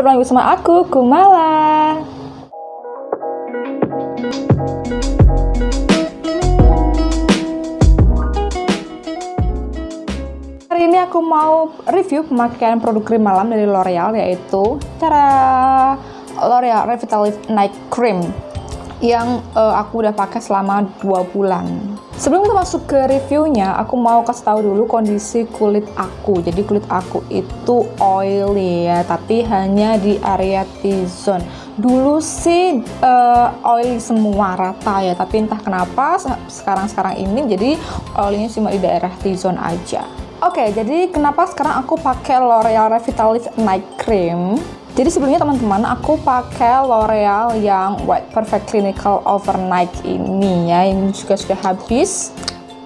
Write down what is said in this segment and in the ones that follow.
Bertemu bersama aku, Kumala. Hari ini aku mau review pemakaian produk krim malam dari L'Oreal, yaitu L'Oreal Revitalift Night Cream yang aku udah pakai selama 2 bulan. Sebelum kita masuk ke reviewnya, aku mau kasih tahu dulu kondisi kulit aku. Jadi kulit aku itu oily ya, tapi hanya di area T-zone. Dulu sih oily semua rata ya, tapi entah kenapa sekarang ini jadi oilynya cuma di daerah T-zone aja. Oke, jadi kenapa sekarang aku pakai L'Oreal Revitalift Night Cream? Jadi sebelumnya teman-teman, aku pakai L'Oreal yang White Perfect Clinical Overnight ini ya. Ini juga sudah habis.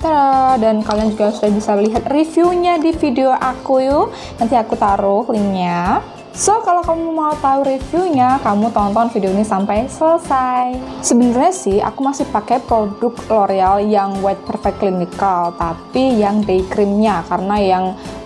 Tada! Dan kalian juga sudah bisa lihat reviewnya di video aku yuk. Nanti aku taruh linknya. So, kalau kamu mau tahu reviewnya, kamu tonton video ini sampai selesai. Sebenarnya sih, aku masih pakai produk L'Oreal yang White Perfect Clinical, tapi yang day creamnya, karena yang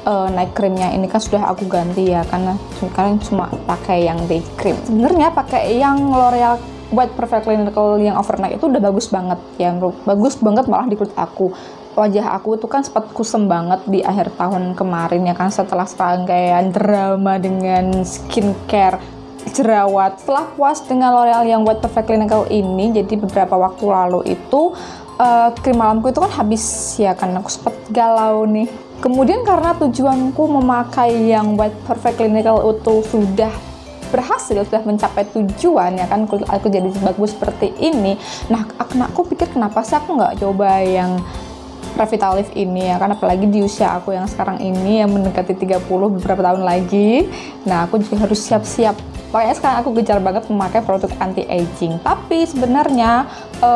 night creamnya ini kan sudah aku ganti ya, karena kalian cuma pakai yang day cream. Sebenarnya pakai yang L'Oreal White Perfect Clinical yang overnight itu udah bagus banget ya, bagus banget malah di kulit aku. Wajah aku itu kan sempat kusem banget di akhir tahun kemarin ya kan, setelah serangkaian drama dengan skincare jerawat. Setelah puas dengan L'Oreal yang White Perfect Clinical ini, jadi beberapa waktu lalu itu krim malamku itu kan habis ya kan, aku sempat galau nih. Kemudian karena tujuanku memakai yang White Perfect Clinical itu sudah berhasil, sudah mencapai tujuan ya kan, kulit aku jadi bagus seperti ini. Nah, aku pikir kenapa sih aku nggak coba yang Revitalift ini ya kan, apalagi di usia aku yang sekarang ini yang mendekati 30 beberapa tahun lagi. Nah, aku juga harus siap-siap. Makanya sekarang aku gencar banget memakai produk anti-aging. Tapi sebenarnya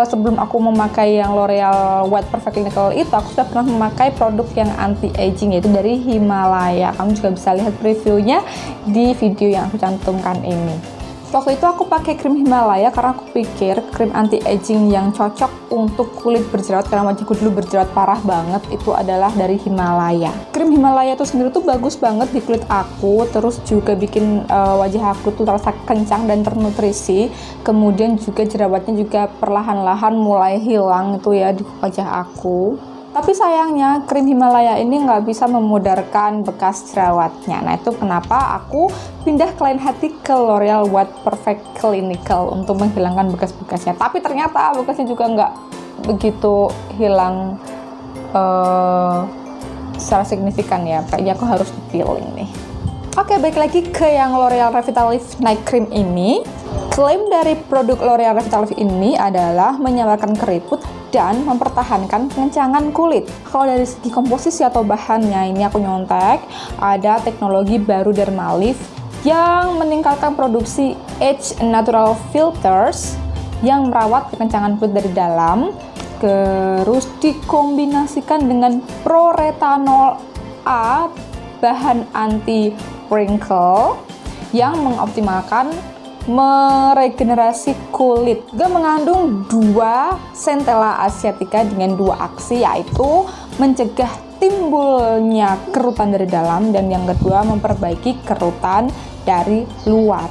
sebelum aku memakai yang L'Oreal White Perfect Clinical itu, aku sudah pernah memakai produk yang anti-aging, yaitu dari Himalaya. Kamu juga bisa lihat previewnya di video yang aku cantumkan ini. Waktu itu aku pakai krim Himalaya karena aku pikir krim anti-aging yang cocok untuk kulit berjerawat, karena wajahku dulu berjerawat parah banget, itu adalah dari Himalaya. Krim Himalaya itu sendiri tuh bagus banget di kulit aku, terus juga bikin wajah aku tuh terasa kencang dan ternutrisi. Kemudian juga jerawatnya juga perlahan-lahan mulai hilang itu ya di wajah aku. Tapi sayangnya krim Himalaya ini nggak bisa memudarkan bekas jerawatnya. Nah, itu kenapa aku pindah ke lain hati ke L'Oreal White Perfect Clinical untuk menghilangkan bekas-bekasnya. Tapi ternyata bekasnya juga nggak begitu hilang secara signifikan ya. Kayaknya aku harus di-peeling nih. Oke, balik lagi ke yang L'Oreal Revitalift Night Cream ini. Klaim dari produk L'Oreal Revitalift ini adalah menyamarkan keriput dan mempertahankan pengencangan kulit. Kalau dari segi komposisi atau bahannya, ini aku nyontek, ada teknologi baru Dermalift yang meningkatkan produksi Age Natural Filters yang merawat kekencangan kulit dari dalam, terus dikombinasikan dengan Proretanol A, bahan anti wrinkle yang mengoptimalkan meregenerasi kulit. Juga mengandung 2 Centella asiatica dengan 2 aksi, yaitu mencegah timbulnya kerutan dari dalam, dan yang kedua memperbaiki kerutan dari luar.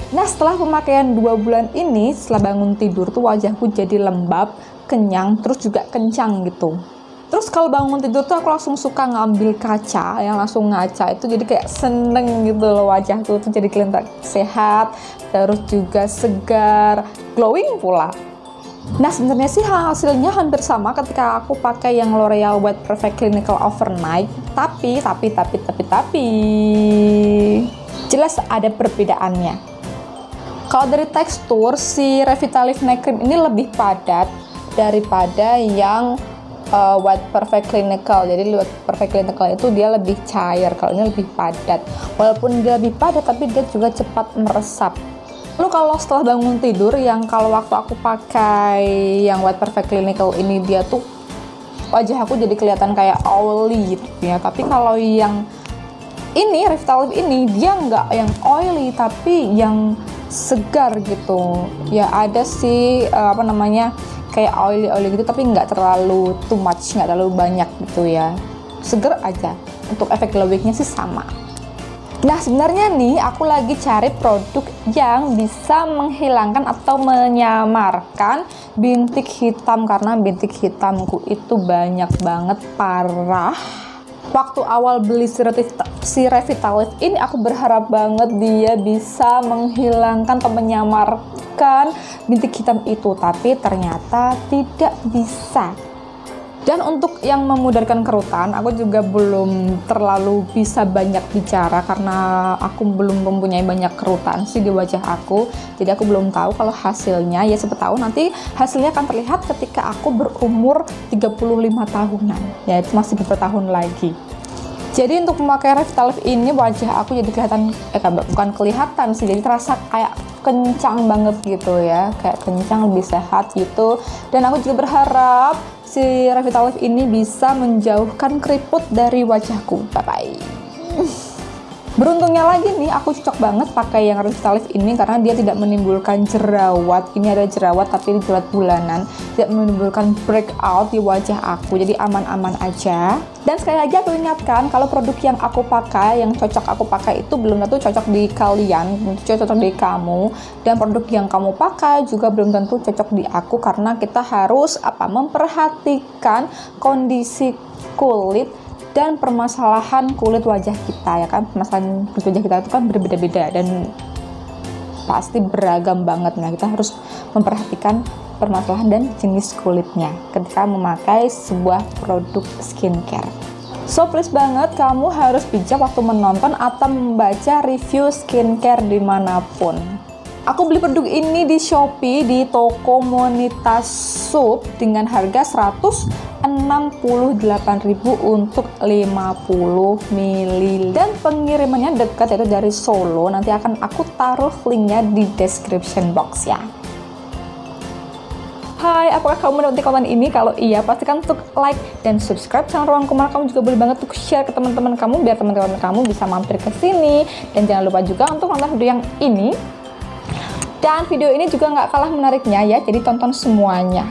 Nah, setelah pemakaian 2 bulan ini, setelah bangun tidur tuh wajahku jadi lembab, kenyang, terus juga kencang gitu. Terus kalau bangun tidur tuh aku langsung suka ngambil kaca, yang langsung ngaca itu, jadi kayak seneng gitu loh, wajahku tuh jadi kelihatan sehat, terus juga segar, glowing pula. Nah, sebenarnya sih hasilnya hampir sama ketika aku pakai yang L'Oreal White Perfect Clinical Overnight, tapi jelas ada perbedaannya. Kalau dari tekstur, si Revitalift Night Cream ini lebih padat daripada yang White Perfect Clinical. Jadi White Perfect Clinical itu dia lebih cair, kalau ini lebih padat. Walaupun dia lebih padat, tapi dia juga cepat meresap. Lalu kalau setelah bangun tidur, yang kalau waktu aku pakai yang White Perfect Clinical ini, dia tuh wajah aku jadi kelihatan kayak oily gitu ya. Tapi kalau yang ini Revitalift ini, dia nggak yang oily, tapi yang segar gitu ya. Ada sih kayak oily gitu, tapi nggak terlalu too much, nggak terlalu banyak gitu ya, seger aja. Untuk efek glowingnya sih sama. Nah, sebenarnya nih aku lagi cari produk yang bisa menghilangkan atau menyamarkan bintik hitam, karena bintik hitamku itu banyak banget, parah. Waktu awal beli si Revitalift ini aku berharap banget dia bisa menghilangkan atau menyamarkan bintik hitam itu, tapi ternyata tidak bisa. Dan untuk yang memudahkan kerutan, aku juga belum terlalu bisa banyak bicara karena aku belum mempunyai banyak kerutan sih di wajah aku. Jadi aku belum tahu kalau hasilnya, ya siapa tahu nanti hasilnya akan terlihat ketika aku berumur 35 tahunan. Ya itu masih beberapa tahun lagi. Jadi untuk memakai Revitalift ini wajah aku jadi kelihatan, bukan kelihatan sih, jadi terasa kayak kencang banget gitu ya, kayak kencang, lebih sehat gitu. Dan aku juga berharap si Revitalift ini bisa menjauhkan keriput dari wajahku. Bye bye. Beruntungnya lagi nih, aku cocok banget pakai yang Revitalift ini karena dia tidak menimbulkan jerawat. Ini ada jerawat tapi ini jerawat bulanan, tidak menimbulkan breakout di wajah aku, jadi aman-aman aja. Dan sekali lagi aku ingatkan, kalau produk yang aku pakai, yang cocok aku pakai itu belum tentu cocok di kalian, cocok di kamu. Dan produk yang kamu pakai juga belum tentu cocok di aku, karena kita harus memperhatikan kondisi kulit dan permasalahan kulit wajah kita, ya kan. Permasalahan kulit wajah kita itu kan berbeda-beda dan pasti beragam banget. Nah, kita harus memperhatikan permasalahan dan jenis kulitnya ketika memakai sebuah produk skincare. So please banget, kamu harus bijak waktu menonton atau membaca review skincare dimanapun. Aku beli produk ini di Shopee di toko Monita Shop dengan harga 168.000 untuk 50 ml. Dan pengirimannya dekat, yaitu dari Solo. Nanti akan aku taruh linknya di description box ya. Hai, apakah kamu menikmati konten ini? Kalau iya, pastikan untuk like dan subscribe channel Ruang Kumar. Kamu juga boleh banget untuk share ke teman-teman kamu biar teman-teman kamu bisa mampir ke sini. Dan jangan lupa juga untuk nonton video yang ini. Dan video ini juga nggak kalah menariknya ya, jadi tonton semuanya.